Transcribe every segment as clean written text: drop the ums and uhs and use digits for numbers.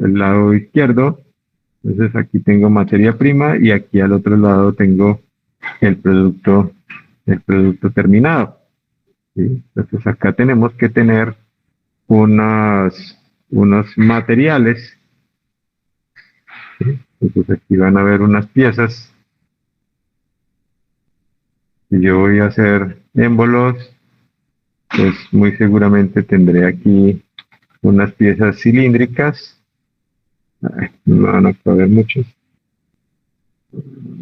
el lado izquierdo. Entonces aquí tengo materia prima y aquí al otro lado tengo el producto terminado. ¿Sí? Entonces acá tenemos que tener unos materiales. ¿Sí? Entonces aquí van a ver unas piezas. Si yo voy a hacer émbolos, pues muy seguramente tendré aquí unas piezas cilíndricas. Ay, no van a caber muchos.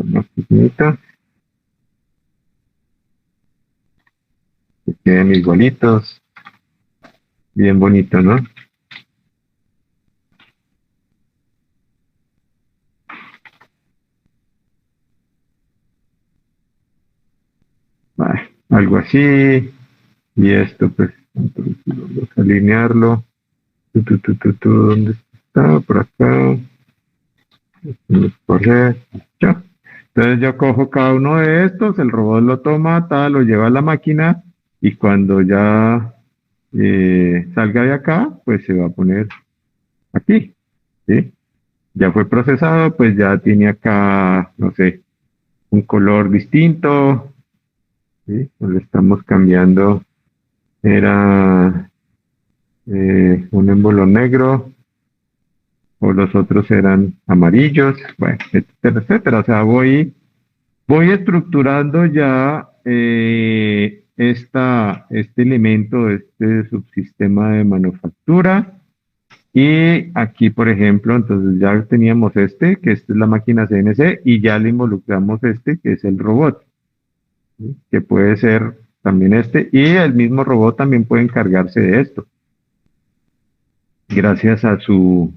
Más pequeñitas, que queden igualitos. Bien bonito, ¿no? Ay, algo así. Y esto, pues, entonces, vamos a alinearlo. ¿Dónde está? Por acá. Correr. Ya. Entonces yo cojo cada uno de estos, el robot lo toma, tal, lo lleva a la máquina y cuando ya salga de acá, pues se va a poner aquí, ¿sí? Ya fue procesado, pues ya tiene acá, no sé, un color distinto, ¿sí? Pues le estamos cambiando, era un émbolo negro, o los otros eran amarillos, bueno, etcétera, etcétera. O sea, voy estructurando ya este elemento, este subsistema de manufactura. Y aquí, por ejemplo, entonces ya teníamos que esta es la máquina CNC, y ya le involucramos que es el robot, ¿sí? Que puede ser también y el mismo robot también puede encargarse de esto. Gracias a su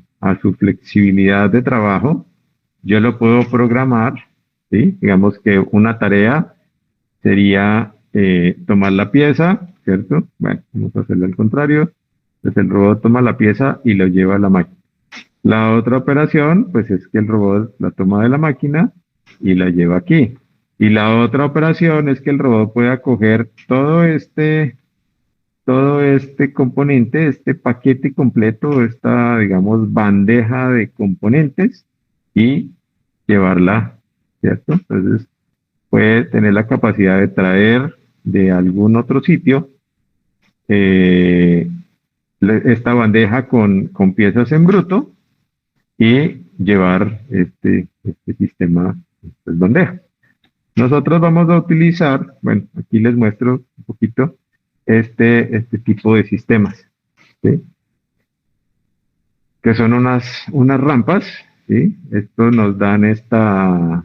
flexibilidad de trabajo, yo lo puedo programar, ¿sí? Digamos que una tarea sería tomar la pieza, ¿cierto? Bueno, vamos a hacerlo al contrario. Entonces el robot toma la pieza y lo lleva a la máquina. La otra operación, pues es que el robot la toma de la máquina y la lleva aquí. Y la otra operación es que el robot pueda coger todo este componente, este paquete completo, esta, digamos, bandeja de componentes y llevarla, ¿cierto? Entonces, puede tener la capacidad de traer de algún otro sitio eh, esta bandeja con piezas en bruto y llevar este sistema, pues, bandeja. Nosotros vamos a utilizar, bueno, aquí les muestro un poquito este tipo de sistemas, ¿sí? Que son unas rampas, ¿sí? Esto nos dan esta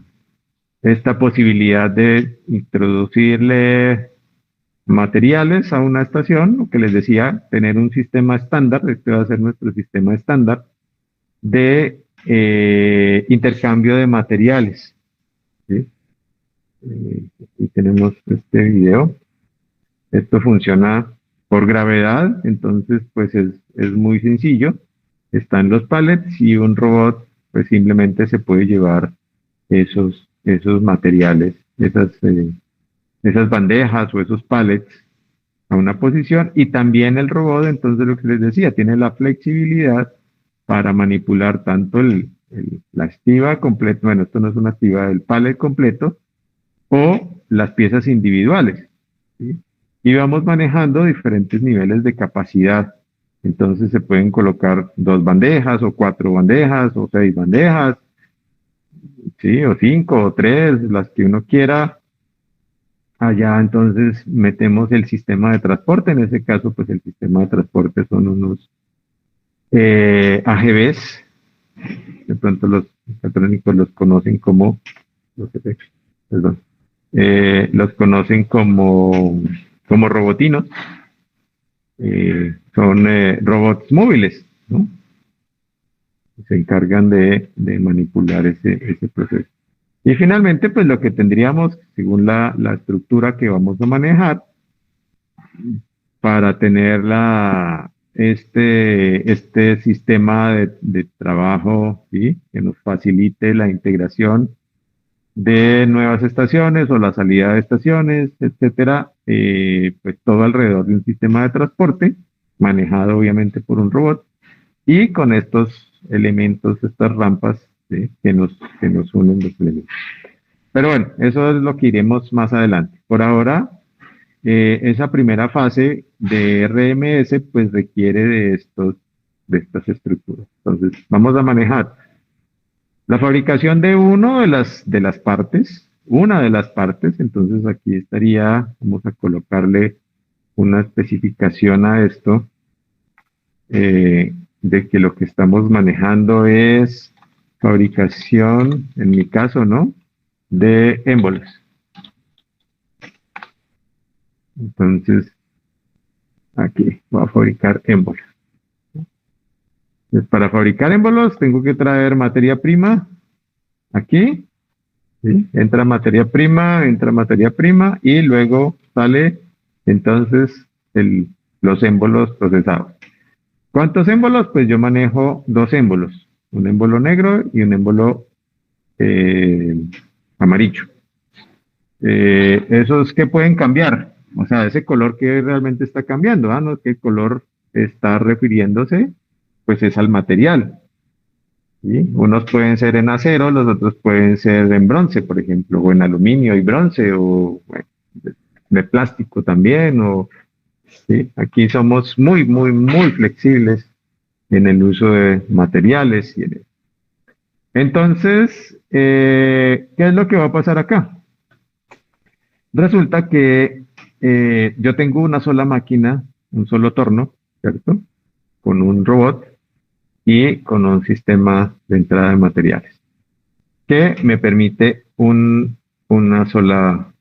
posibilidad de introducirle materiales a una estación, lo que les decía, tener un sistema estándar, este va a ser nuestro sistema estándar de intercambio de materiales, ¿sí? Aquí tenemos este video. Esto funciona por gravedad, entonces pues es muy sencillo. Están los pallets y un robot pues simplemente se puede llevar esos materiales, esas bandejas o esos pallets a una posición, y también el robot, entonces lo que les decía, tiene la flexibilidad para manipular tanto la estiba completa, bueno, esto no es una estiba, el pallet completo, o las piezas individuales, ¿sí? Y vamos manejando diferentes niveles de capacidad. Entonces se pueden colocar 2 bandejas o 4 bandejas o 6 bandejas, ¿sí? O 5 o 3, las que uno quiera. Allá entonces metemos el sistema de transporte. En ese caso, pues el sistema de transporte son unos AGVs. De pronto los mecatrónicos los conocen como, perdón, los conocen como robotinos. Son robots móviles, ¿no? Se encargan de manipular ese proceso. Y finalmente, pues lo que tendríamos, según la estructura que vamos a manejar, para tener este sistema de trabajo, ¿sí? Que nos facilite la integración de nuevas estaciones o la salida de estaciones, etcétera, pues todo alrededor de un sistema de transporte manejado obviamente por un robot y con estos elementos, estas rampas, ¿sí? que nos unen los elementos. Pero bueno, eso es lo que iremos más adelante. Por ahora, esa primera fase de RMS pues requiere de estas estructuras. Entonces, vamos a manejar la fabricación de una de las partes. Entonces aquí vamos a colocarle una especificación a esto, de que lo que estamos manejando es fabricación, en mi caso, ¿no? De émbolos. Entonces, aquí voy a fabricar émbolos. Entonces, para fabricar émbolos tengo que traer materia prima aquí, ¿sí? Entra materia prima y luego sale entonces los émbolos procesados. ¿Cuántos émbolos? Pues yo manejo dos émbolos, un émbolo negro y un émbolo amarillo. Esos que pueden cambiar, o sea, ese color que realmente está cambiando, no es que el color está refiriéndose, pues es al material. ¿Sí? Unos pueden ser en acero, los otros pueden ser en bronce, por ejemplo, o en aluminio y bronce, o bueno, de plástico también, ¿sí? Aquí somos muy, muy, muy flexibles en el uso de materiales. Entonces, ¿qué es lo que va a pasar acá? Resulta que yo tengo una sola máquina, un solo torno, ¿cierto? Con un robot y con un sistema de entrada de materiales que me permite una sola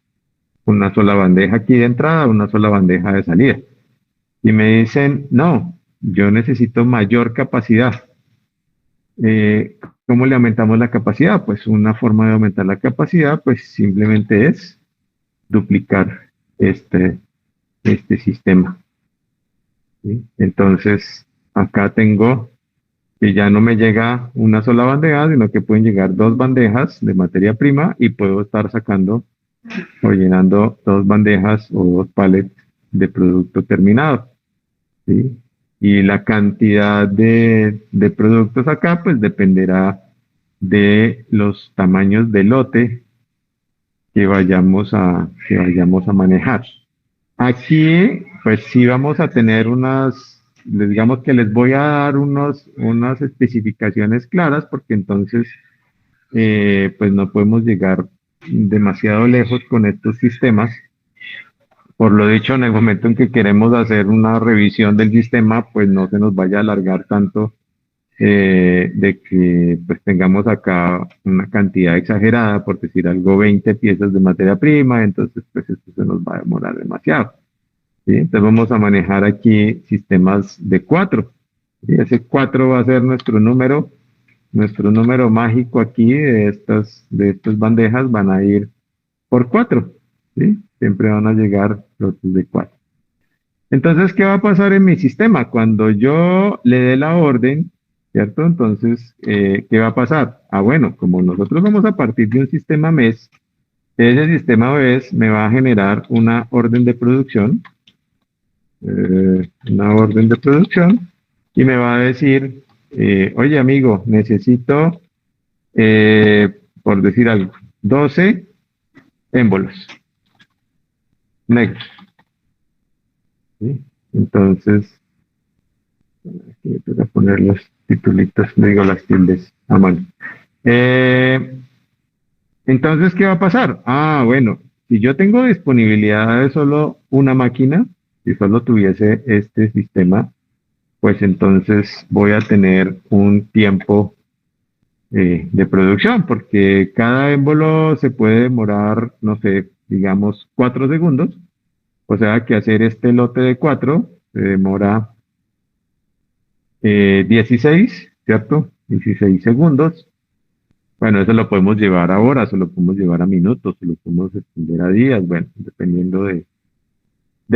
bandeja aquí de entrada, una sola bandeja de salida. Y me dicen, no, yo necesito mayor capacidad. ¿Cómo le aumentamos la capacidad? Pues una forma de aumentar la capacidad, pues simplemente es duplicar este sistema. ¿Sí? Entonces, acá tengo que ya no me llega una sola bandeja, sino que pueden llegar dos bandejas de materia prima y puedo estar sacando o llenando dos bandejas o dos palets de producto terminado. ¿Sí? Y la cantidad de productos acá, pues dependerá de los tamaños de lote que vayamos a manejar. Aquí, pues sí vamos a tener digamos que les voy a dar unas especificaciones claras, porque entonces, pues no podemos llegar demasiado lejos con estos sistemas. Por lo dicho, en el momento en que queremos hacer una revisión del sistema, pues no se nos vaya a alargar tanto, de que pues tengamos acá una cantidad exagerada, por decir algo, 20 piezas de materia prima, entonces pues esto se nos va a demorar demasiado. ¿Sí? Entonces vamos a manejar aquí sistemas de 4. ¿Sí? Ese 4 va a ser nuestro número mágico aquí de estas bandejas van a ir por 4. ¿Sí? Siempre van a llegar lotes de 4. Entonces, ¿qué va a pasar en mi sistema? Cuando yo le dé la orden, ¿cierto? Entonces, ¿qué va a pasar? Bueno, como nosotros vamos a partir de un sistema MES, ese sistema MES me va a generar una orden de producción, y me va a decir, oye amigo, necesito, por decir algo, 12 émbolos negros. ¿Sí? Entonces, aquí me toca poner los titulitos, digo las tildes a mano. Entonces, ¿qué va a pasar? Bueno, si yo tengo disponibilidad de solo una máquina, si solo tuviese este sistema, pues entonces voy a tener un tiempo de producción, porque cada émbolo se puede demorar, no sé, digamos 4 segundos. O sea que hacer este lote de 4 se demora 16, ¿cierto? 16 segundos. Bueno, eso lo podemos llevar a horas, o lo podemos llevar a minutos, o lo podemos extender a días, bueno, dependiendo de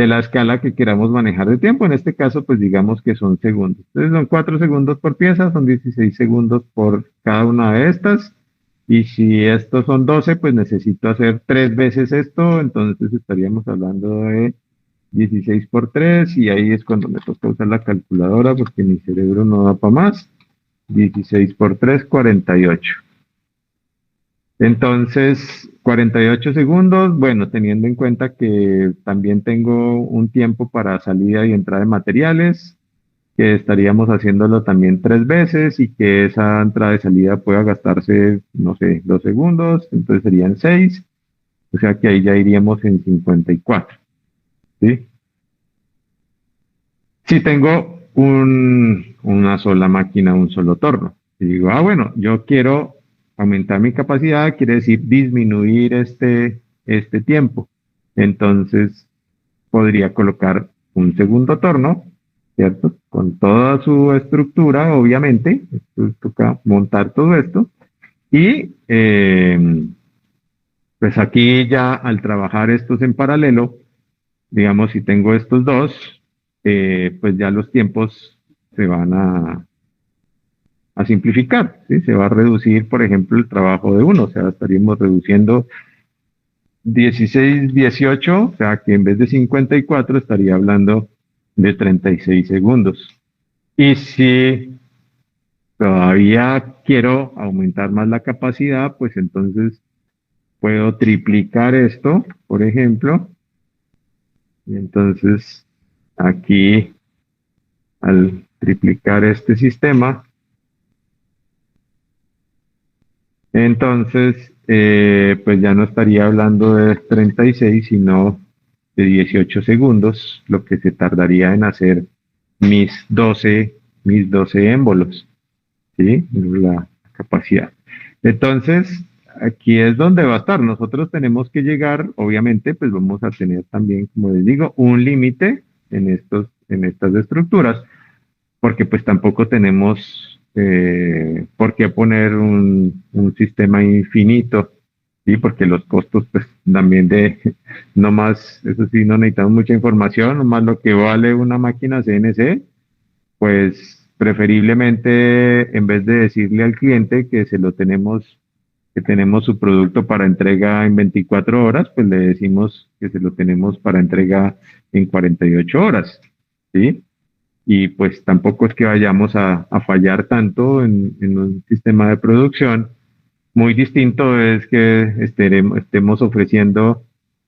la escala que queramos manejar de tiempo. En este caso, pues digamos que son segundos. Entonces son 4 segundos por pieza, son 16 segundos por cada una de estas. Y si estos son 12, pues necesito hacer 3 veces esto, entonces estaríamos hablando de 16 por 3, y ahí es cuando me toca usar la calculadora porque mi cerebro no da para más. 16 por 3, 48. Entonces, 48 segundos, bueno, teniendo en cuenta que también tengo un tiempo para salida y entrada de materiales, que estaríamos haciéndolo también 3 veces y que esa entrada y salida pueda gastarse, no sé, 2 segundos, entonces serían 6, o sea que ahí ya iríamos en 54, ¿sí? Si tengo una sola máquina, un solo torno, y digo, bueno, yo quiero aumentar mi capacidad, quiere decir disminuir este tiempo. Entonces podría colocar un segundo torno, ¿cierto? Con toda su estructura, obviamente. Entonces toca montar todo esto. Y pues aquí ya al trabajar estos en paralelo, digamos, si tengo estos dos, pues ya los tiempos se van a simplificar, ¿sí? Se va a reducir, por ejemplo, el trabajo de uno, o sea, estaríamos reduciendo 16, 18, o sea, que en vez de 54 estaría hablando de 36 segundos. Y si todavía quiero aumentar más la capacidad, pues entonces puedo triplicar esto, por ejemplo, y entonces aquí al triplicar este sistema, entonces pues ya no estaría hablando de 36, sino de 18 segundos, lo que se tardaría en hacer mis 12, mis 12 émbolos, ¿sí? La capacidad. Entonces, aquí es donde va a estar. Nosotros tenemos que llegar, obviamente, pues vamos a tener también, como les digo, un límite en estas estructuras, porque pues tampoco tenemos por qué poner un sistema infinito, ¿sí? Porque los costos pues también no más, eso sí, no necesitamos mucha información, no más lo que vale una máquina CNC, pues preferiblemente en vez de decirle al cliente que se lo tenemos, que tenemos su producto para entrega en 24 horas, pues le decimos que se lo tenemos para entrega en 48 horas, ¿sí? Y pues tampoco es que vayamos a fallar tanto en un sistema de producción. Muy distinto es que estemos ofreciendo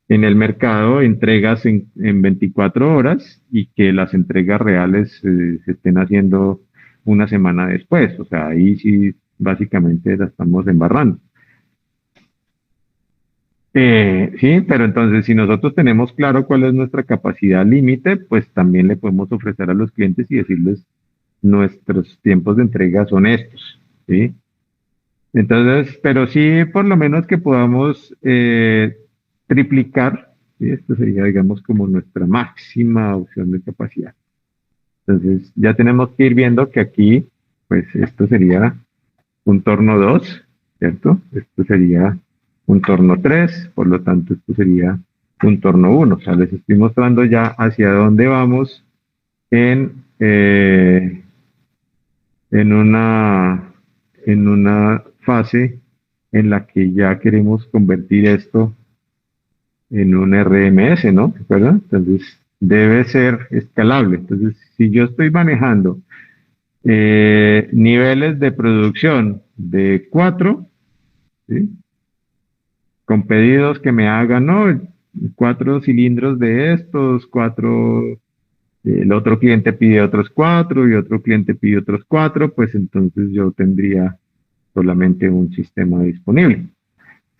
en el mercado entregas en 24 horas y que las entregas reales se estén haciendo una semana después. O sea, ahí sí básicamente la estamos embarrando. Sí, pero entonces si nosotros tenemos claro cuál es nuestra capacidad límite, pues también le podemos ofrecer a los clientes y decirles nuestros tiempos de entrega son estos, ¿sí? Entonces, pero sí por lo menos que podamos triplicar, ¿sí? Esto sería, digamos, como nuestra máxima opción de capacidad. Entonces, ya tenemos que ir viendo que aquí, pues esto sería un torno 2, ¿cierto? Esto sería un torno 3, por lo tanto, esto sería un torno 1. O sea, les estoy mostrando ya hacia dónde vamos en, eh, en una, en una fase en la que ya queremos convertir esto en un RMS, ¿no? ¿Verdad? Entonces, debe ser escalable. Entonces, si yo estoy manejando niveles de producción de 4, ¿sí? Con pedidos que me hagan, ¿no? 4 cilindros de estos, 4, el otro cliente pide otros 4 y otro cliente pide otros 4, pues entonces yo tendría solamente un sistema disponible.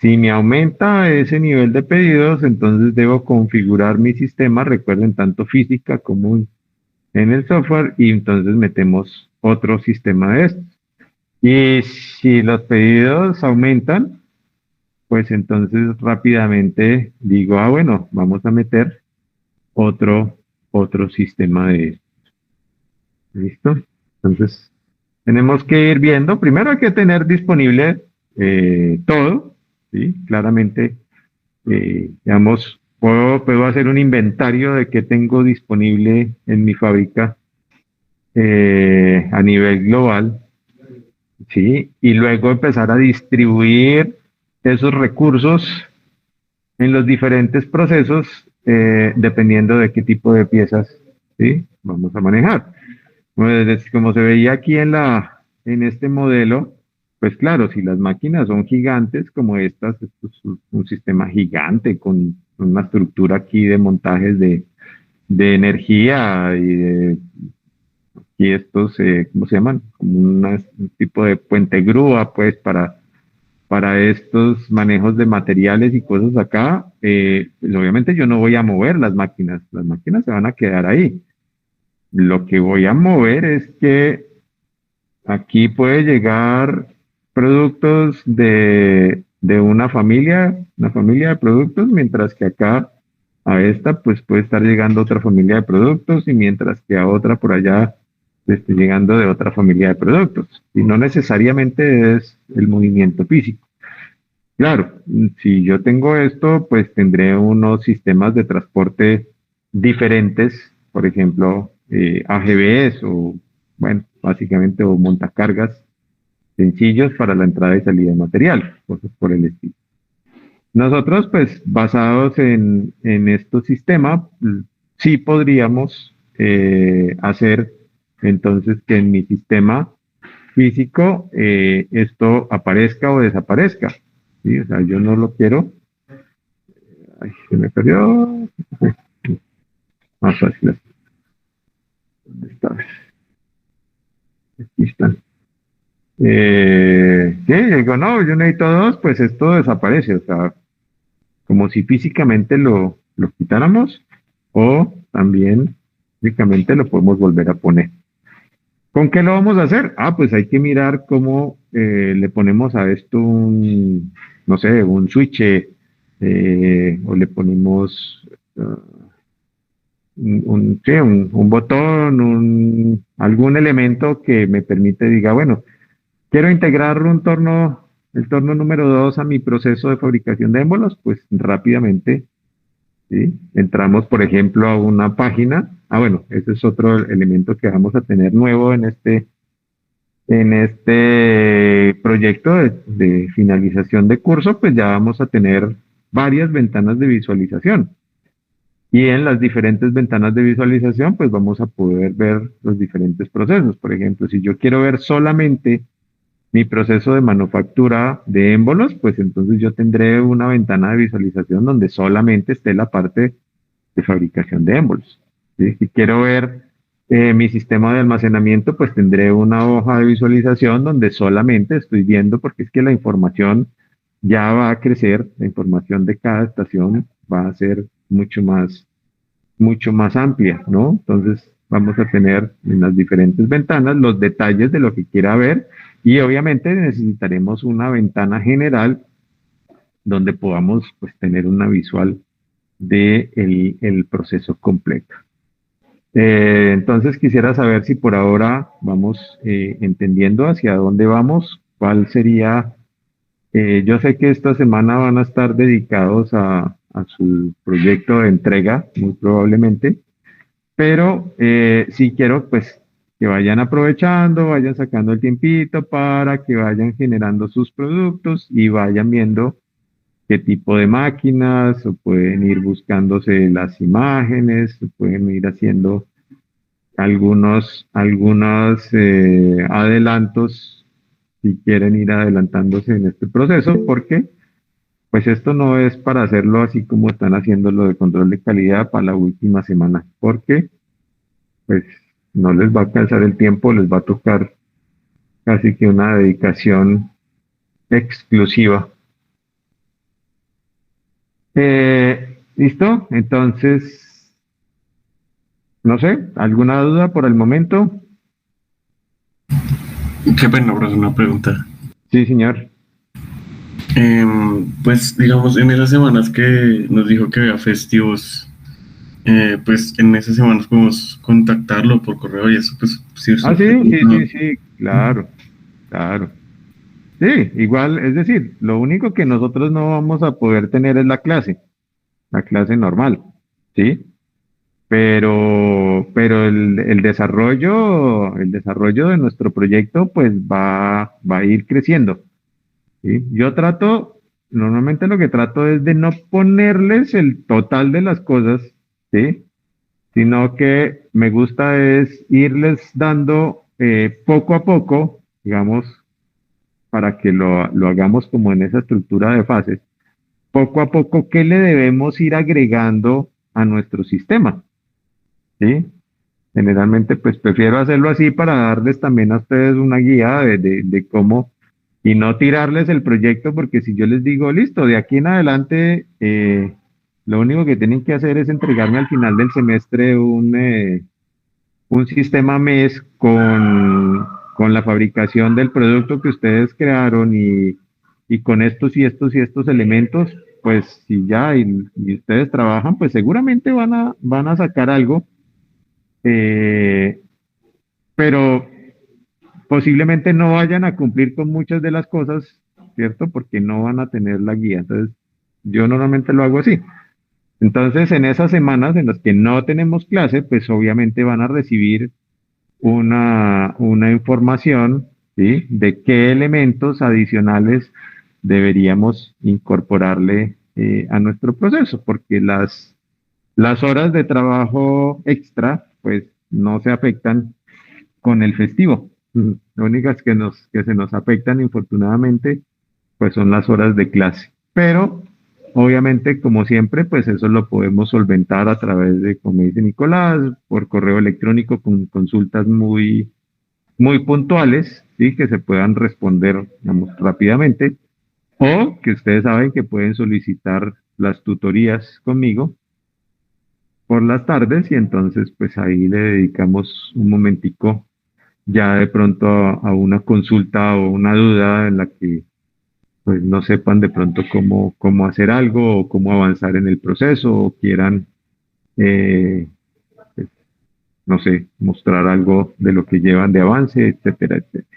Si me aumenta ese nivel de pedidos, entonces debo configurar mi sistema, recuerden, tanto física como en el software, y entonces metemos otro sistema de estos. Y si los pedidos aumentan, pues entonces rápidamente digo, bueno, vamos a meter otro sistema de estos. ¿Listo? Entonces, tenemos que ir viendo, primero hay que tener disponible todo, ¿sí? Claramente, digamos, puedo hacer un inventario de qué tengo disponible en mi fábrica a nivel global, ¿sí? Y luego empezar a distribuir esos recursos en los diferentes procesos, dependiendo de qué tipo de piezas, ¿sí? Vamos a manejar. Pues, como se veía aquí en este modelo, pues claro, si las máquinas son gigantes como estas, esto es un sistema gigante con una estructura aquí de montajes de energía y estos, ¿cómo se llaman? Como un tipo de puente grúa, pues, para estos manejos de materiales y cosas acá, pues obviamente yo no voy a mover las máquinas se van a quedar ahí. Lo que voy a mover es que aquí puede llegar productos de una familia de productos, mientras que acá a esta pues puede estar llegando otra familia de productos y mientras que a otra por allá esté llegando de otra familia de productos. Y no necesariamente es el movimiento físico. Claro, si yo tengo esto, pues tendré unos sistemas de transporte diferentes, por ejemplo, AGVs o, bueno, básicamente o montacargas sencillos para la entrada y salida de material, cosas por el estilo. Nosotros, pues, basados en estos sistemas, sí podríamos hacer entonces que en mi sistema físico esto aparezca o desaparezca. ¿Sí? O sea, yo no lo quiero. Ay, se me perdió. Más fácil así. ¿Dónde está? Aquí están. Sí, digo, no, yo necesito dos, pues esto desaparece. O sea, como si físicamente lo quitáramos o también físicamente lo podemos volver a poner. ¿Con qué lo vamos a hacer? Ah, pues hay que mirar cómo le ponemos a esto un, no sé, un switch o le ponemos sí, un botón, algún elemento que me permite, diga, bueno, quiero integrar el torno número 2 a mi proceso de fabricación de émbolos, pues rápidamente, ¿sí? Entramos, por ejemplo, a una página. Ah, bueno, ese es otro elemento que vamos a tener nuevo en este proyecto de finalización de curso, pues ya vamos a tener varias ventanas de visualización. Y en las diferentes ventanas de visualización, pues vamos a poder ver los diferentes procesos. Por ejemplo, si yo quiero ver solamente mi proceso de manufactura de émbolos, pues entonces yo tendré una ventana de visualización donde solamente esté la parte de fabricación de émbolos. ¿Sí? Si quiero ver mi sistema de almacenamiento, pues tendré una hoja de visualización donde solamente estoy viendo, porque es que la información ya va a crecer, la información de cada estación va a ser mucho más amplia, ¿no? Entonces vamos a tener en las diferentes ventanas los detalles de lo que quiera ver y obviamente necesitaremos una ventana general donde podamos pues tener una visual de el proceso completo. Entonces quisiera saber si por ahora vamos entendiendo hacia dónde vamos, cuál sería, yo sé que esta semana van a estar dedicados a su proyecto de entrega, muy probablemente, pero sí quiero pues que vayan aprovechando, vayan sacando el tiempito para que vayan generando sus productos y vayan viendo qué tipo de máquinas, o pueden ir buscándose las imágenes, o pueden ir haciendo algunos adelantos si quieren ir adelantándose en este proceso, porque pues esto no es para hacerlo así como están haciendo lo de control de calidad para la última semana, porque pues no les va a alcanzar el tiempo, les va a tocar casi que una dedicación exclusiva. ¿Listo? Entonces, no sé, ¿alguna duda por el momento? Qué pena, pero es una pregunta. Sí, señor. Pues digamos, en esas semanas que nos dijo que había festivos, pues en esas semanas podemos contactarlo por correo y eso, pues si Ah, usted sí, sí, pregunta. sí, sí, claro, claro. Sí, igual, es decir, lo único que nosotros no vamos a poder tener es la clase normal, ¿sí? Pero el desarrollo de nuestro proyecto, pues va a ir creciendo, ¿sí? Normalmente lo que trato es de no ponerles el total de las cosas, ¿sí? Sino que me gusta es irles dando poco a poco, digamos, para que lo hagamos como en esa estructura de fases, poco a poco, ¿qué le debemos ir agregando a nuestro sistema? ¿Sí? Generalmente, pues prefiero hacerlo así para darles también a ustedes una guía de cómo y no tirarles el proyecto, porque si yo les digo, listo, de aquí en adelante, lo único que tienen que hacer es entregarme al final del semestre un sistema MES con la fabricación del producto que ustedes crearon y con estos y estos y estos elementos, pues si ya y ustedes trabajan, pues seguramente van a sacar algo, eh, pero posiblemente no vayan a cumplir con muchas de las cosas, ¿cierto? Porque no van a tener la guía. Entonces, yo normalmente lo hago así. Entonces, en esas semanas en las que no tenemos clase, pues obviamente van a recibir una información, ¿sí? De qué elementos adicionales deberíamos incorporarle a nuestro proceso, porque las horas de trabajo extra, pues no se afectan con el festivo. Lo únicas que se nos afectan, infortunadamente, pues son las horas de clase. Pero, obviamente, como siempre, pues eso lo podemos solventar a través de, como dice Nicolás, por correo electrónico con consultas muy puntuales, ¿sí? Que se puedan responder, digamos, rápidamente, o que ustedes saben que pueden solicitar las tutorías conmigo por las tardes y entonces pues ahí le dedicamos un momentico ya de pronto a una consulta o una duda en la que pues no sepan de pronto cómo hacer algo o cómo avanzar en el proceso o quieran, eh, pues, no sé, mostrar algo de lo que llevan de avance, etcétera, etcétera.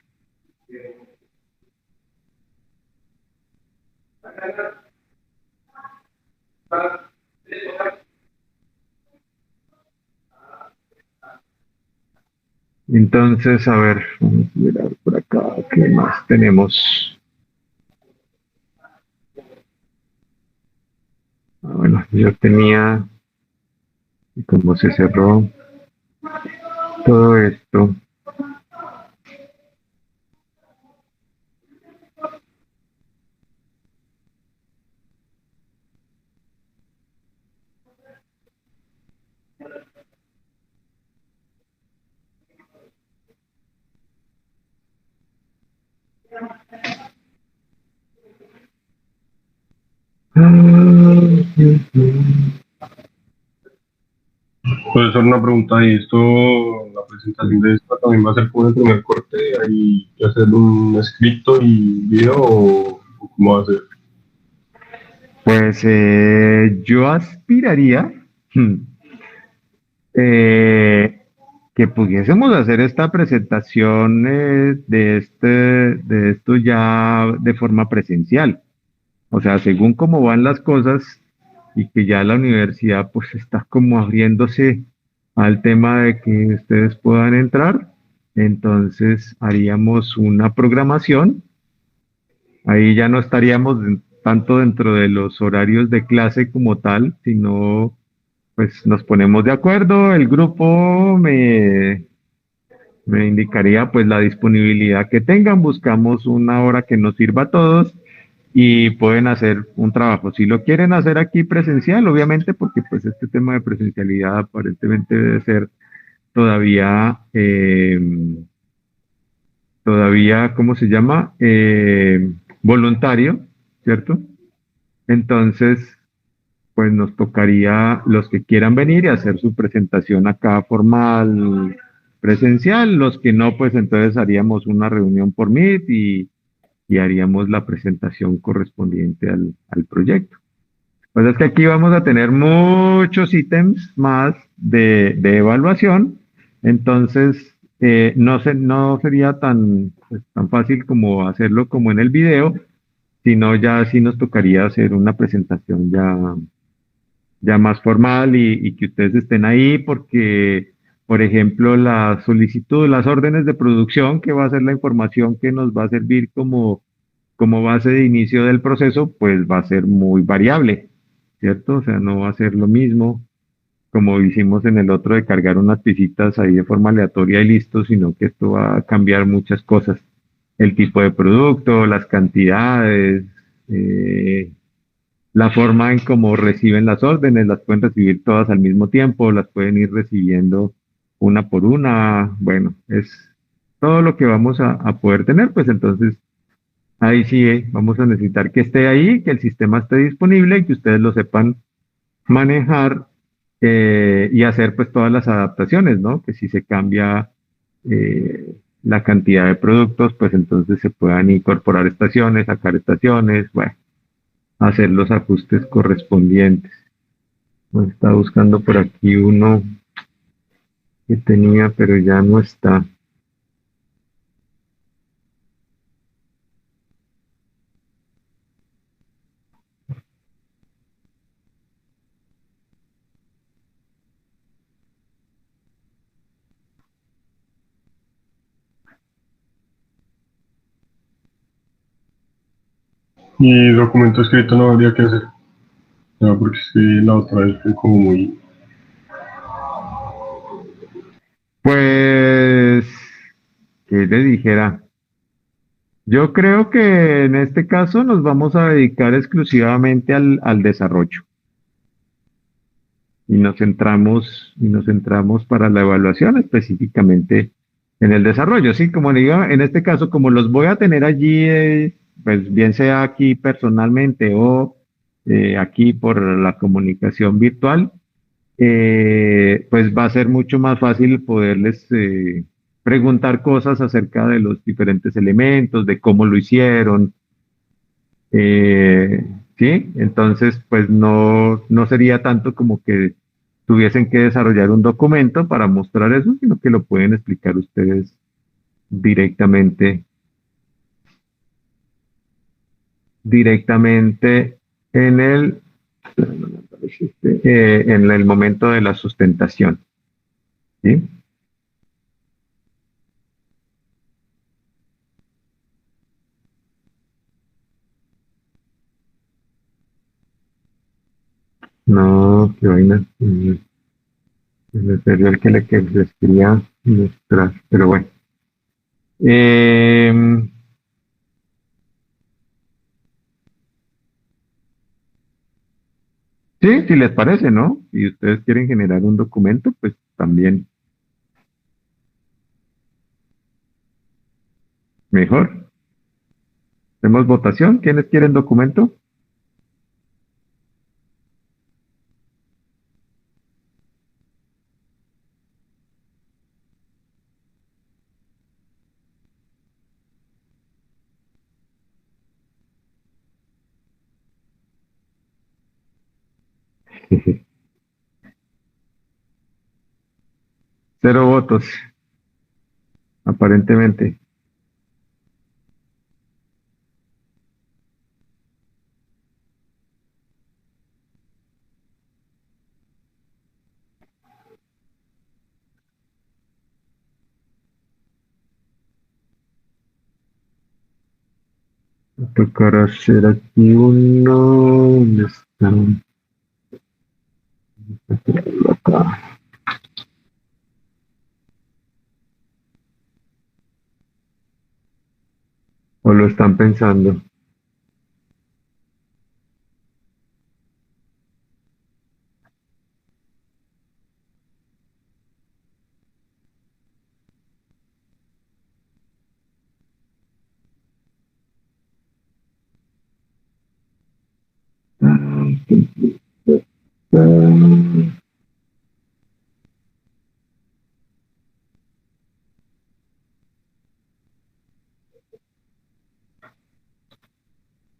Entonces, a ver, vamos a mirar por acá, ¿qué más tenemos? Ah, bueno, yo tenía, como se cerró todo esto. Puedo hacer una pregunta ahí. Esto, la presentación de esta también va a ser como el primer corte, ahí hacer un escrito y video o cómo va a ser. Pues yo aspiraría eh, que pudiésemos hacer esta presentación de esto ya de forma presencial. O sea, según cómo van las cosas y que ya la universidad pues está como abriéndose al tema de que ustedes puedan entrar, entonces haríamos una programación. Ahí ya no estaríamos tanto dentro de los horarios de clase como tal, sino pues nos ponemos de acuerdo, el grupo me indicaría pues la disponibilidad que tengan, buscamos una hora que nos sirva a todos y pueden hacer un trabajo. Si lo quieren hacer aquí presencial, obviamente, porque pues este tema de presencialidad aparentemente debe ser todavía, todavía, ¿cómo se llama? Voluntario, ¿cierto? Entonces, pues nos tocaría los que quieran venir y hacer su presentación acá formal, presencial, los que no, pues entonces haríamos una reunión por Meet y haríamos la presentación correspondiente al proyecto. Pues es que aquí vamos a tener muchos ítems más de evaluación, entonces no sería tan, pues, tan fácil como hacerlo como en el video, sino ya sí nos tocaría hacer una presentación ya más formal y que ustedes estén ahí porque, por ejemplo, la solicitud, las órdenes de producción, que va a ser la información que nos va a servir como base de inicio del proceso, pues va a ser muy variable, ¿cierto? O sea, no va a ser lo mismo como hicimos en el otro de cargar unas pisitas ahí de forma aleatoria y listo, sino que esto va a cambiar muchas cosas. el tipo de producto, las cantidades, eh, la forma en cómo reciben las órdenes, las pueden recibir todas al mismo tiempo, las pueden ir recibiendo una por una. Bueno, es todo lo que vamos a poder tener, pues entonces ahí sí vamos a necesitar que esté ahí, que el sistema esté disponible y que ustedes lo sepan manejar y hacer pues todas las adaptaciones, ¿no? Que si se cambia la cantidad de productos, pues entonces se puedan incorporar estaciones, sacar estaciones, bueno, hacer los ajustes correspondientes. Está buscando por aquí uno que tenía, pero ya no está. Y documento escrito no habría que hacer. No, porque es que la otra vez fue como muy... Pues, ¿qué le dijera? Yo creo que en este caso nos vamos a dedicar exclusivamente al desarrollo y nos centramos para la evaluación específicamente en el desarrollo. Sí, como le digo, en este caso, como los voy a tener allí, pues bien sea aquí personalmente o aquí por la comunicación virtual, pues va a ser mucho más fácil poderles preguntar cosas acerca de los diferentes elementos, de cómo lo hicieron. Sí, entonces pues no sería tanto como que tuviesen que desarrollar un documento para mostrar eso, sino que lo pueden explicar ustedes directamente, directamente en en el momento de la sustentación. ¿Sí? No, qué vaina. Sería el que que les quería mostrar, pero bueno. Em, sí, si les parece, ¿no? Si ustedes quieren generar un documento, pues también mejor. Hacemos votación. ¿Quiénes quieren documento? 0 votos, aparentemente. Va a tocar hacer aquí uno. ¿Dónde está? Acá. ¿O lo están pensando?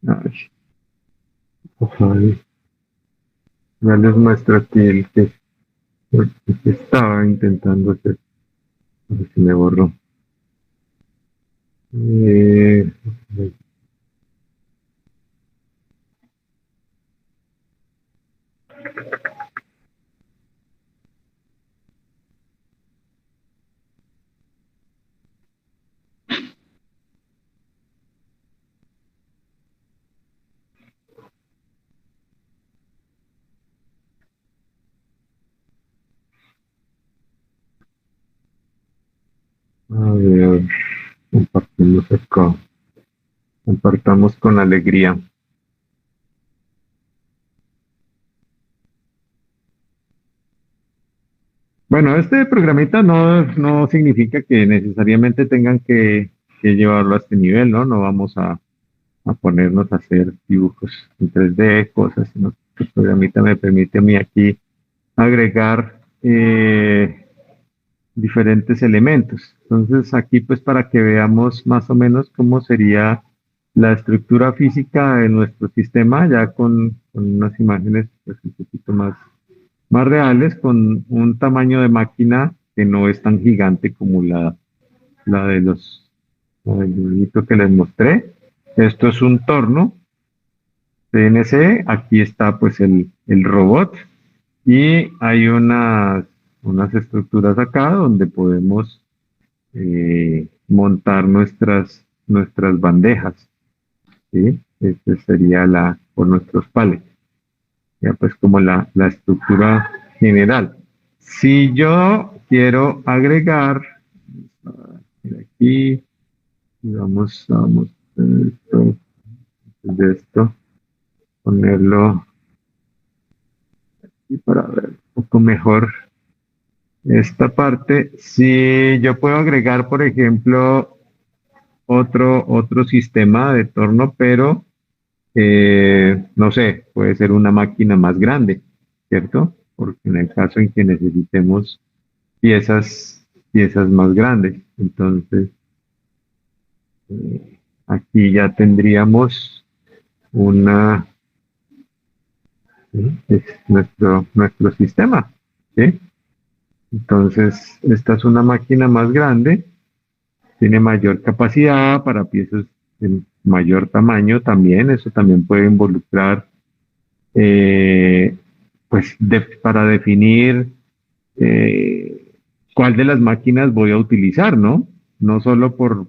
Ay, ojalá. Ya les muestro aquí el que estaba intentando hacer. A ver si me borró. Eh, a ver. Compartimos acá. Compartamos con alegría. Bueno, este programita no significa que necesariamente tengan que llevarlo a este nivel, ¿no? No vamos a ponernos a hacer dibujos en 3D, cosas, sino que el programita me permite a mí aquí agregar diferentes elementos. Entonces aquí pues para que veamos más o menos cómo sería la estructura física de nuestro sistema, ya con unas imágenes pues un poquito más reales, con un tamaño de máquina que no es tan gigante como la de la del dibujito que les mostré. Esto es un torno CNC, aquí está pues el robot y hay unas estructuras acá donde podemos montar nuestras bandejas, ¿sí? Este sería por nuestros palets, ya pues como la estructura general. Si yo quiero agregar, mira aquí, y vamos esto, de esto, ponerlo aquí para ver un poco mejor esta parte. Si yo puedo agregar, por ejemplo, otro sistema de torno, pero no sé, puede ser una máquina más grande, ¿cierto? Porque en el caso en que necesitemos piezas más grandes, entonces aquí ya tendríamos una, ¿sí? Es nuestro sistema, ¿sí? Entonces, esta es una máquina más grande, tiene mayor capacidad para piezas de mayor tamaño también, eso también puede involucrar, eh, pues, para definir cuál de las máquinas voy a utilizar, ¿no? No solo por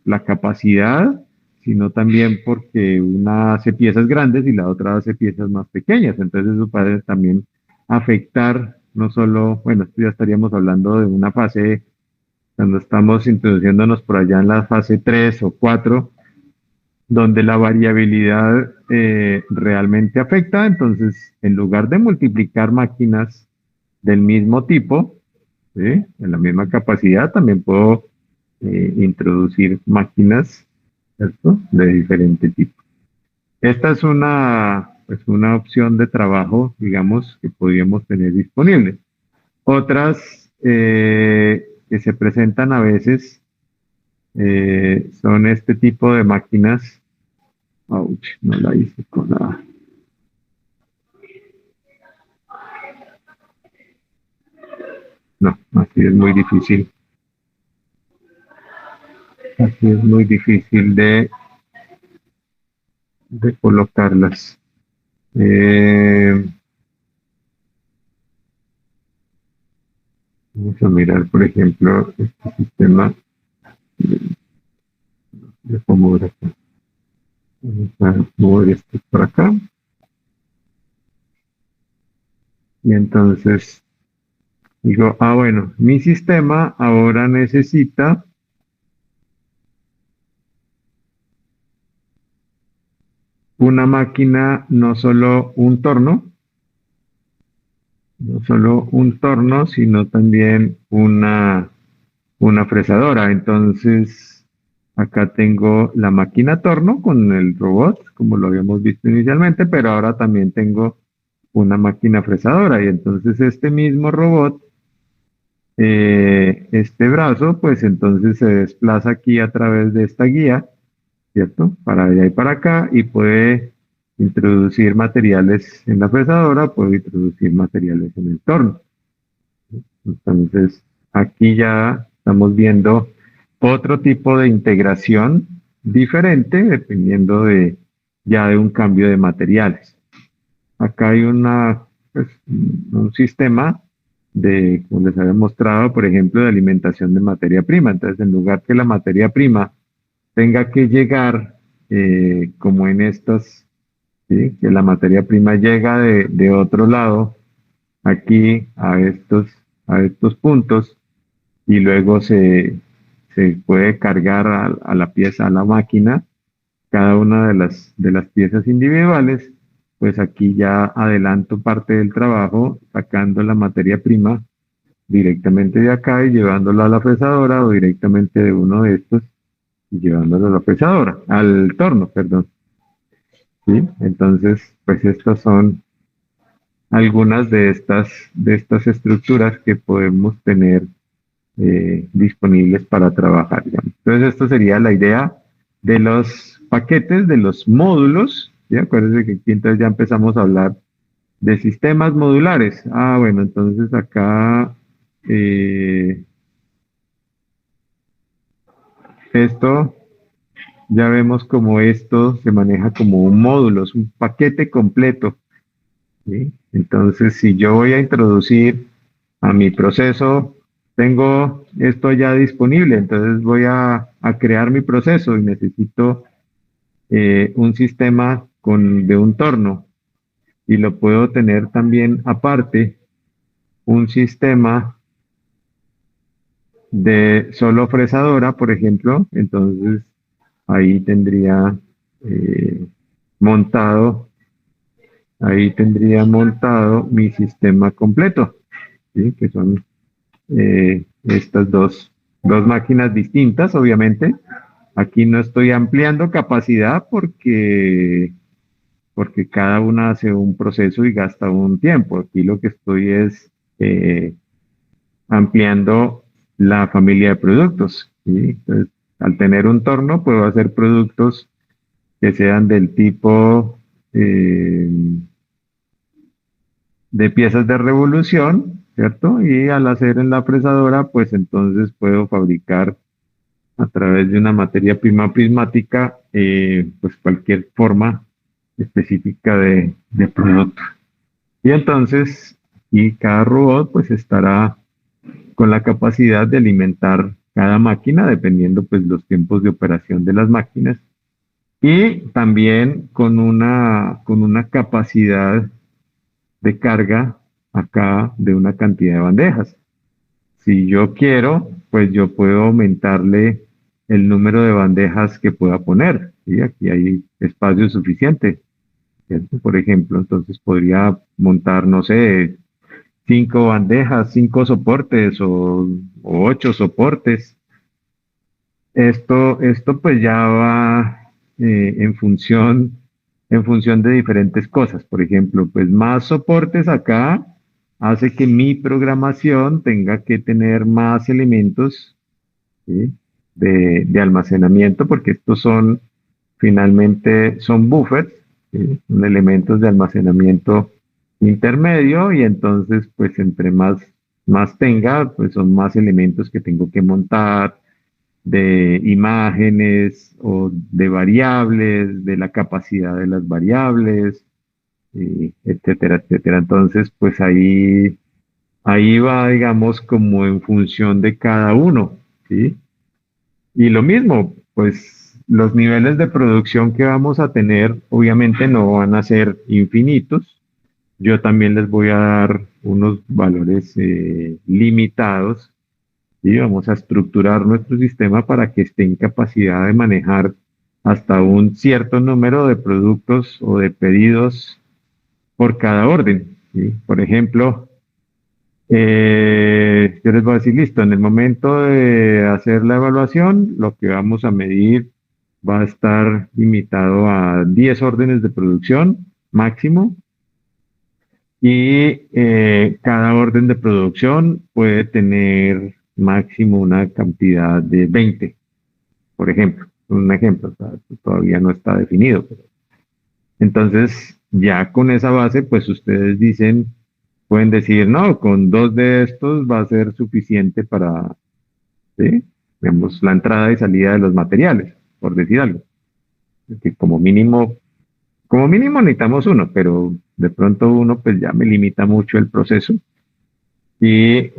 la capacidad, sino también porque una hace piezas grandes y la otra hace piezas más pequeñas. Entonces eso puede también afectar, no solo, bueno, esto ya estaríamos hablando de una fase, cuando estamos introduciéndonos por allá en la fase 3 o 4 donde la variabilidad realmente afecta. Entonces, en lugar de multiplicar máquinas del mismo tipo, ¿sí? En la misma capacidad, también puedo introducir máquinas, ¿cierto? De diferente tipo. Esta es pues una opción de trabajo, digamos, que podríamos tener disponible. Otras que se presentan a veces son este tipo de máquinas. Ouch, no la hice con la. No, así es muy difícil. Así es muy difícil de colocarlas. Eh, Vamos a mirar, por ejemplo, este sistema de mover acá. Vamos a mover esto por acá. Y entonces digo, bueno, mi sistema ahora necesita una máquina, no solo un torno, sino también una fresadora. Entonces, acá tengo la máquina torno con el robot, como lo habíamos visto inicialmente, pero ahora también tengo una máquina fresadora. Y entonces este mismo robot, este brazo, pues entonces se desplaza aquí a través de esta guía, ¿cierto? Para allá y para acá y puede introducir materiales en la fresadora, puede introducir materiales en el torno. Entonces, aquí ya estamos viendo otro tipo de integración diferente dependiendo ya de un cambio de materiales. Acá hay pues, un sistema como les había mostrado, por ejemplo, de alimentación de materia prima. Entonces, en lugar que la materia prima tenga que llegar como en estas, ¿sí? Que la materia prima llega de otro lado aquí a estos puntos y luego se se puede cargar a la pieza, a la máquina, cada una de las piezas individuales, pues aquí ya adelanto parte del trabajo sacando la materia prima directamente de acá y llevándolo a la fresadora o directamente de uno de estos y llevándolo a la fresadora, al torno, perdón. ¿Sí? Entonces, pues estas son algunas de estas estructuras que podemos tener disponibles para trabajar, digamos. Entonces, esto sería la idea de los paquetes, de los módulos. ¿Sí? Acuérdense que aquí entonces ya empezamos a hablar de sistemas modulares. Ah, bueno, entonces acá esto ya vemos como esto se maneja como un módulo, es un paquete completo. ¿Sí? Entonces, si yo voy a introducir a mi proceso, tengo esto ya disponible, entonces voy a crear mi proceso y necesito un sistema de un torno y lo puedo tener también aparte, un sistema de solo fresadora, por ejemplo, entonces ahí tendría eh, montado, ahí tendría montado mi sistema completo, ¿sí? Que son estas dos máquinas distintas, obviamente. Aquí no estoy ampliando capacidad porque cada una hace un proceso y gasta un tiempo. Aquí lo que estoy es eh, ampliando la familia de productos. ¿Sí? Entonces, al tener un torno, puedo hacer productos que sean del tipo eh, de piezas de revolución, ¿cierto? Y al hacer en la fresadora, pues entonces puedo fabricar a través de una materia prima prismática, pues cualquier forma específica de producto. Y entonces, y cada robot pues estará con la capacidad de alimentar cada máquina dependiendo pues los tiempos de operación de las máquinas y también con una capacidad de carga acá de una cantidad de bandejas. Si yo quiero, pues yo puedo aumentarle el número de bandejas que pueda poner. ¿Sí? Aquí hay espacio suficiente, ¿cierto? Por ejemplo, entonces podría montar, no sé, 5 bandejas, 5 soportes o 8 soportes. Esto pues ya va en función de diferentes cosas. Por ejemplo, pues más soportes acá hace que mi programación tenga que tener más elementos, ¿sí? De almacenamiento, porque estos son finalmente son buffers, ¿sí? Son elementos de almacenamiento intermedio y entonces pues entre más tenga, pues son más elementos que tengo que montar de imágenes o de variables, de la capacidad de las variables, etcétera, etcétera. Entonces, pues ahí va, digamos, como en función de cada uno, ¿sí? Y lo mismo, pues los niveles de producción que vamos a tener, obviamente no van a ser infinitos. Yo también les voy a dar unos valores limitados y vamos a estructurar nuestro sistema para que esté en capacidad de manejar hasta un cierto número de productos o de pedidos por cada orden. ¿Sí? Por ejemplo, yo les voy a decir, listo, en el momento de hacer la evaluación, lo que vamos a medir va a estar limitado a 10 órdenes de producción máximo y cada orden de producción puede tener máximo una cantidad de 20, por ejemplo. Un ejemplo, o sea, todavía no está definido. Entonces, ya con esa base, pues ustedes pueden decir, no, con 2 de estos va a ser suficiente para, ¿sí? Vemos la entrada y salida de los materiales, por decir algo. Que como mínimo necesitamos uno, pero de pronto uno pues ya me limita mucho el proceso y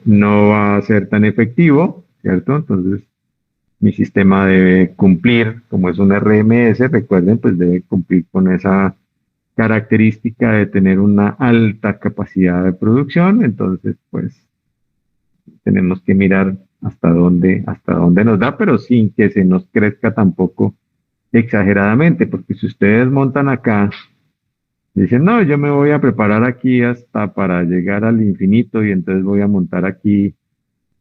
no va a ser tan efectivo, ¿cierto? Entonces, mi sistema debe cumplir, como es un RMS, recuerden, pues debe cumplir con esa característica de tener una alta capacidad de producción, entonces pues tenemos que mirar hasta dónde nos da, pero sin que se nos crezca tampoco exageradamente, porque si ustedes montan acá, dicen, no, yo me voy a preparar aquí hasta para llegar al infinito y entonces voy a montar aquí,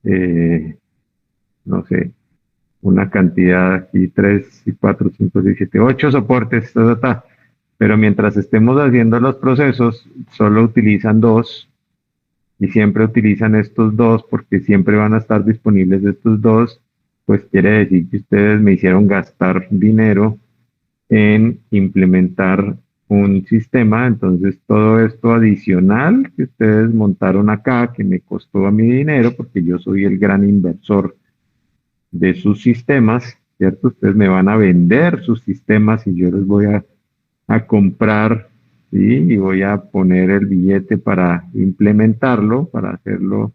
eh, no sé, una cantidad aquí, 3 y 4 5 6 7 8 soportes, pero mientras estemos haciendo los procesos, solo utilizan dos y siempre utilizan estos dos porque siempre van a estar disponibles estos dos, pues quiere decir que ustedes me hicieron gastar dinero en implementar un sistema, entonces todo esto adicional que ustedes montaron acá, que me costó a mi dinero, porque yo soy el gran inversor de sus sistemas, ¿cierto? Ustedes me van a vender sus sistemas y yo les voy a comprar, ¿sí? Y voy a poner el billete para implementarlo, para hacerlo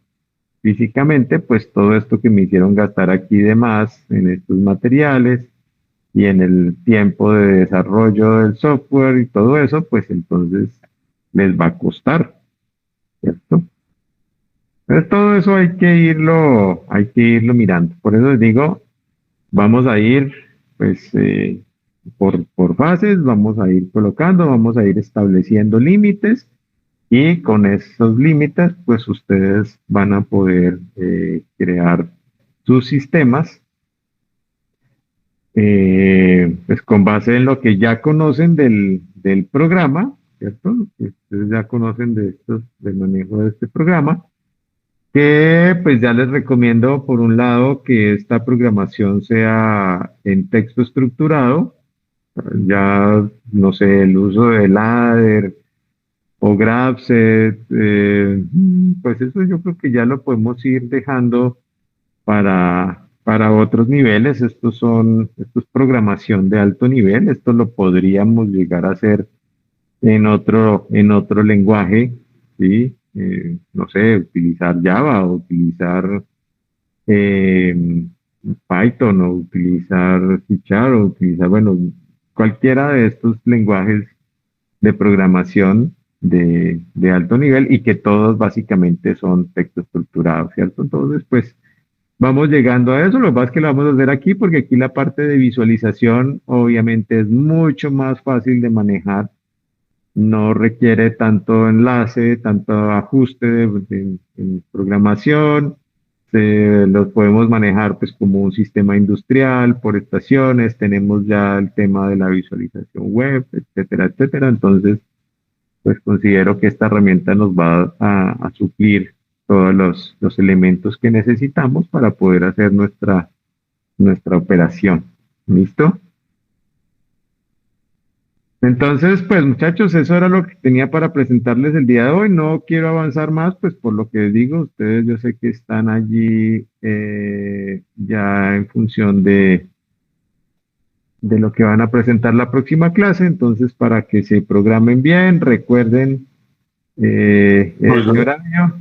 físicamente, pues todo esto que me hicieron gastar aquí de más en estos materiales y en el tiempo de desarrollo del software y todo eso, pues entonces les va a costar, ¿cierto? Entonces todo eso hay que irlo mirando. Por eso les digo, vamos a ir, pues, por fases, vamos a ir colocando, vamos a ir estableciendo límites y con esos límites, pues ustedes van a poder crear sus sistemas, pues con base en lo que ya conocen del programa, ¿cierto? Que ustedes ya conocen del manejo de este programa, que pues ya les recomiendo por un lado que esta programación sea en texto estructurado, ya no sé, el uso de ladder o Grapset, pues eso yo creo que ya lo podemos ir dejando para otros niveles. Esto es programación de alto nivel, esto lo podríamos llegar a hacer en otro lenguaje, ¿sí? No sé, utilizar Java o utilizar eh, Python o utilizar C# o utilizar, bueno, cualquiera de estos lenguajes de programación de alto nivel y que todos básicamente son texto estructurado, ¿cierto? Entonces, pues vamos llegando a eso. Lo que pasa es que lo vamos a hacer aquí porque aquí la parte de visualización obviamente es mucho más fácil de manejar, no requiere tanto enlace, tanto ajuste en programación. Los podemos manejar pues como un sistema industrial por estaciones, tenemos ya el tema de la visualización web, etcétera, etcétera. Entonces, pues considero que esta herramienta nos va a suplir todos los elementos que necesitamos para poder hacer nuestra operación. ¿Listo? Entonces, pues muchachos, eso era lo que tenía para presentarles el día de hoy. No quiero avanzar más, pues por lo que les digo, ustedes yo sé que están allí ya en función de lo que van a presentar la próxima clase. Entonces, para que se programen bien, recuerden este Profesor, horario.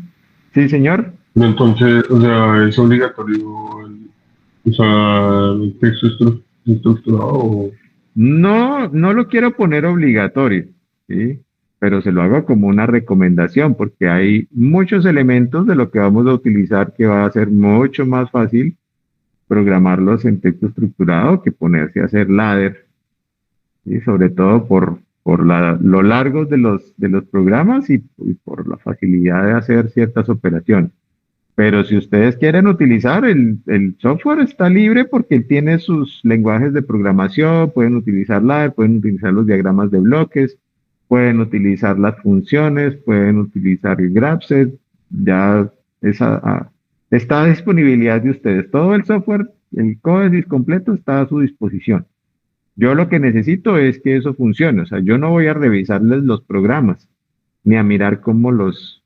Sí, señor. entonces, o sea, es obligatorio, o sea, el texto estructurado o... No, no lo quiero poner obligatorio, ¿sí? Pero se lo hago como una recomendación porque hay muchos elementos de lo que vamos a utilizar que va a ser mucho más fácil programarlos en texto estructurado que ponerse a hacer ladder, ¿sí? Sobre todo por lo largos de los programas y por la facilidad de hacer ciertas operaciones. Pero si ustedes quieren utilizar el software está libre porque tiene sus lenguajes de programación, pueden utilizar ladder, pueden utilizar los diagramas de bloques, pueden utilizar las funciones, pueden utilizar el Grapset, ya está a disponibilidad de ustedes. Todo el software, el código completo está a su disposición. Yo lo que necesito es que eso funcione, o sea, yo no voy a revisarles los programas, ni a mirar cómo los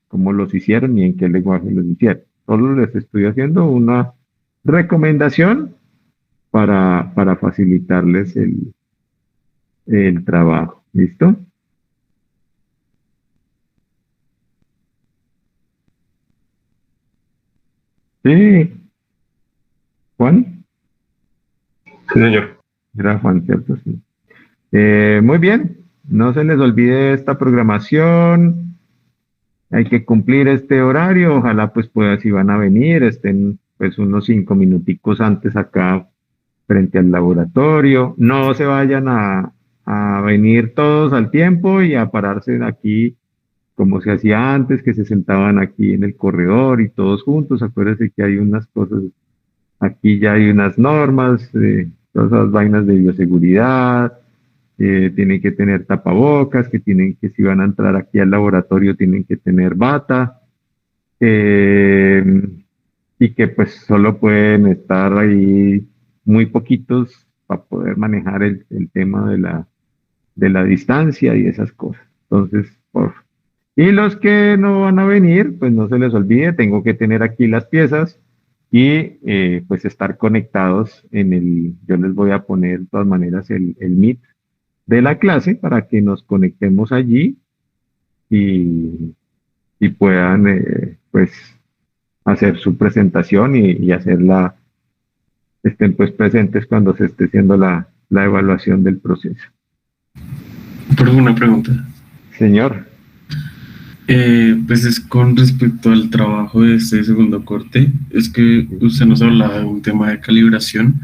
hicieron, ni en qué lenguaje los hicieron. Solo les estoy haciendo una recomendación para facilitarles el trabajo. ¿Listo? Sí, Juan. Sí, señor. Era Juan, ¿cierto? Sí. Muy bien. No se les olvide esta programación. Hay que cumplir este horario. Ojalá pues puedan, si van a venir, estén pues unos 5 minuticos antes acá frente al laboratorio. No se vayan a venir todos al tiempo y a pararse aquí como se hacía antes, que se sentaban aquí en el corredor y todos juntos. Acuérdense que hay unas cosas, aquí ya hay unas normas, todas esas vainas de bioseguridad, tienen que tener tapabocas, que tienen que si van a entrar aquí al laboratorio tienen que tener bata, eh, y que pues solo pueden estar ahí muy poquitos para poder manejar el tema de la distancia y esas cosas. Entonces, y los que no van a venir, pues no se les olvide, tengo que tener aquí las piezas y pues estar conectados yo les voy a poner de todas maneras el Meet de la clase para que nos conectemos allí y, y puedan pues hacer su presentación y hacerla, estén pues presentes cuando se esté haciendo la evaluación del proceso. Por una pregunta. Señor. Pues es con respecto al trabajo de este segundo corte, es que usted nos hablaba de un tema de calibración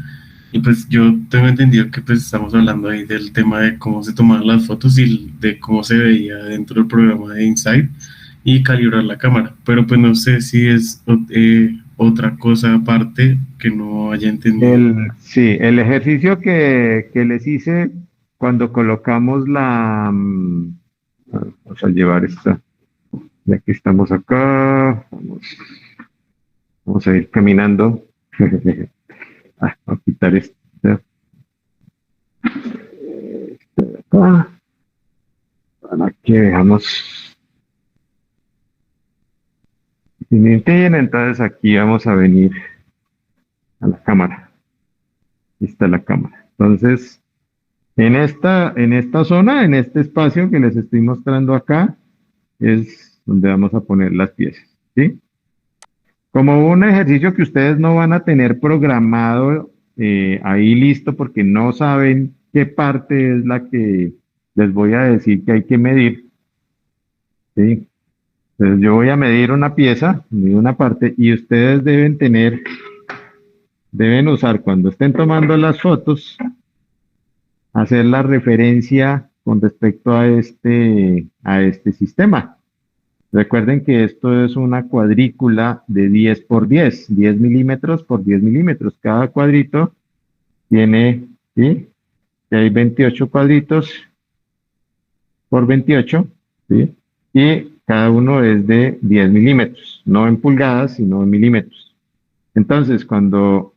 y pues yo tengo entendido que pues estamos hablando ahí del tema de cómo se tomaban las fotos y de cómo se veía dentro del programa de Insight y calibrar la cámara, pero pues no sé si es otra cosa aparte que no haya entendido. Sí, el ejercicio que les hice cuando colocamos vamos a llevar esta, ya que estamos acá, vamos a ir caminando. Voy a quitar esto de acá, para que veamos. Si me entienden, entonces aquí vamos a venir a la cámara. Aquí está la cámara. Entonces, en esta zona, en este espacio que les estoy mostrando acá, es donde vamos a poner las piezas, ¿sí? Como un ejercicio que ustedes no van a tener programado ahí listo porque no saben qué parte es la que les voy a decir que hay que medir, ¿sí? Entonces yo voy a medir una pieza, medir una parte, y ustedes deben usar cuando estén tomando las fotos, hacer la referencia con respecto a este sistema. Recuerden que esto es una cuadrícula de 10 por 10, 10 milímetros por 10 milímetros. Cada cuadrito tiene, ¿sí? Y hay 28 cuadritos por 28, ¿sí? Y cada uno es de 10 milímetros, no en pulgadas, sino en milímetros. Entonces, cuando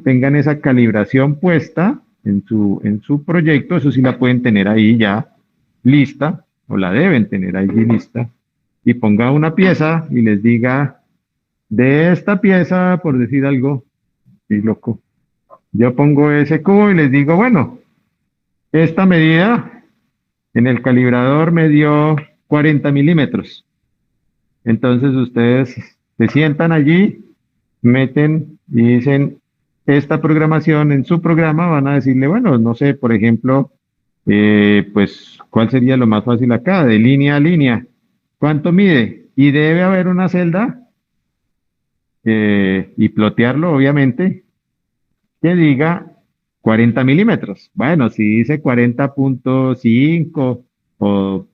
tengan esa calibración puesta en su proyecto, eso sí la pueden tener ahí ya lista, o la deben tener ahí lista, y ponga una pieza y les diga, de esta pieza, por decir algo, sí, loco, yo pongo ese cubo y les digo, bueno, esta medida en el calibrador me dio 40 milímetros. Entonces ustedes se sientan allí, meten y dicen, esta programación en su programa van a decirle, bueno, no sé, por ejemplo, pues, ¿cuál sería lo más fácil acá? De línea a línea. ¿Cuánto mide? Y debe haber una celda, y plotearlo, obviamente, que diga 40 milímetros. Bueno, si dice 40.5 o,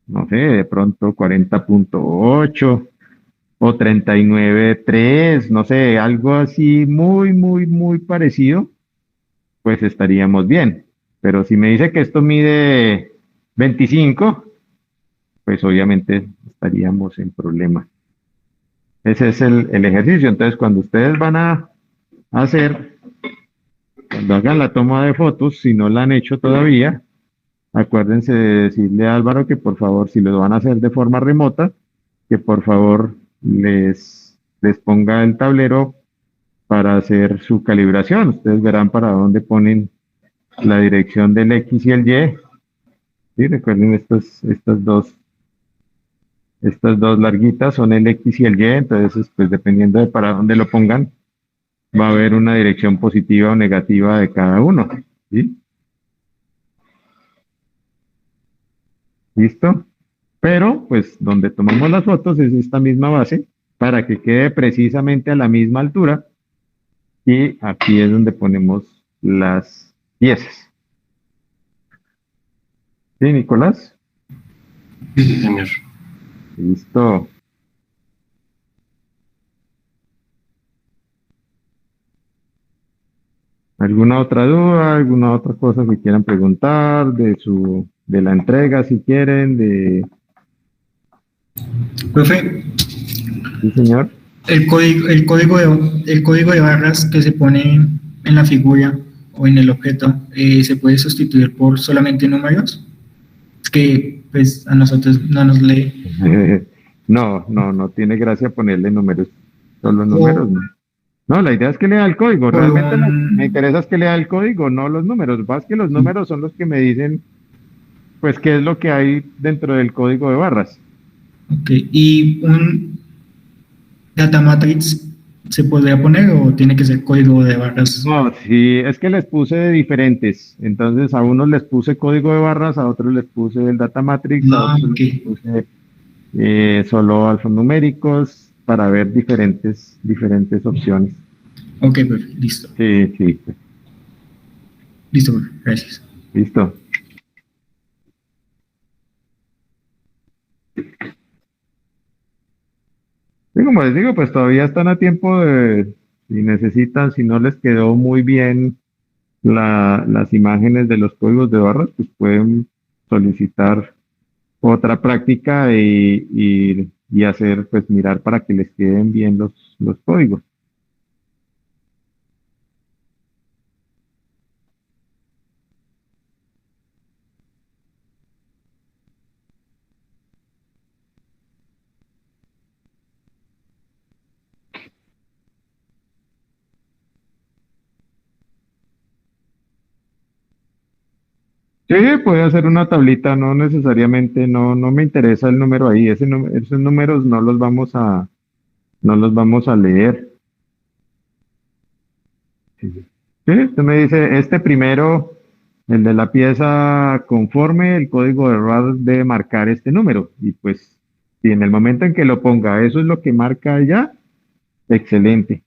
no sé, de pronto 40.8 o 39.3, no sé, algo así muy, muy, muy parecido, pues estaríamos bien. Pero si me dice que esto mide 25, pues obviamente estaríamos en problemas. Ese es el ejercicio. Entonces, cuando ustedes van a hacer, cuando hagan la toma de fotos, si no la han hecho todavía, acuérdense de decirle a Álvaro que por favor, si lo van a hacer de forma remota, que por favor les ponga el tablero para hacer su calibración. Ustedes verán para dónde ponen la dirección del X y el Y. ¿Sí? Recuerden estas dos larguitas son el X y el Y, entonces pues dependiendo de para dónde lo pongan, va a haber una dirección positiva o negativa de cada uno. ¿Sí? ¿Listo? Pero pues donde tomamos las fotos es esta misma base para que quede precisamente a la misma altura. Y aquí es donde ponemos las piezas. ¿Sí, Nicolás? Sí, sí, señor. Listo. ¿Alguna otra duda? ¿Alguna otra cosa que quieran preguntar de la entrega, si quieren? Profe, Sí, señor. el código de barras que se pone en la figura o en el objeto, ¿se puede sustituir por solamente números? Es que pues a nosotros no nos lee. No tiene gracia ponerle números, solo números, O no. No, la idea es que lea el código. por Realmente lo que me un... interesa es que lea el código, no los números. Más que los números son los que me dicen, pues, qué es lo que hay dentro del código de barras. Ok, ¿y un data matrix se podría poner o tiene que ser código de barras? No, sí, es que les puse de diferentes. Entonces, a unos les puse código de barras, a otros les puse el data matrix, a Ah, otros ok, les puse solo alfanuméricos para ver diferentes opciones. ok, profe, listo. Sí, sí, Listo, profe, gracias. listo. Y como les digo, pues todavía están a tiempo si necesitan, si no les quedó muy bien las imágenes de los códigos de barras, pues pueden solicitar otra práctica y hacer, pues mirar para que les queden bien los códigos. Sí, puede hacer una tablita, no necesariamente, no me interesa el número ahí, esos números no los vamos a leer. Sí, usted me dice, este primero, el de la pieza conforme, el código de RAD debe marcar este número. Y pues, si en el momento en que lo ponga, eso es lo que marca ya, excelente.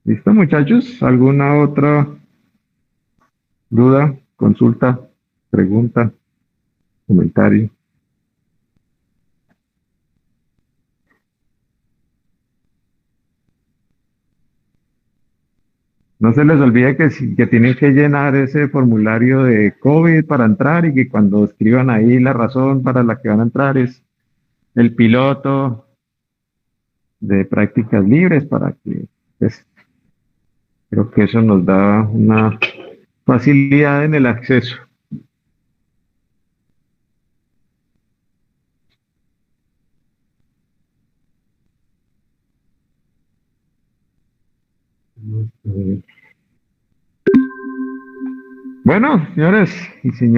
¿Listo, muchachos? ¿Alguna otra duda, consulta, pregunta, comentario? No se les olvide que tienen que llenar ese formulario de COVID para entrar y que cuando escriban ahí la razón para la que van a entrar es el piloto de prácticas libres para que, pues, creo que eso nos da una facilidad en el acceso. Bueno, señores y señores.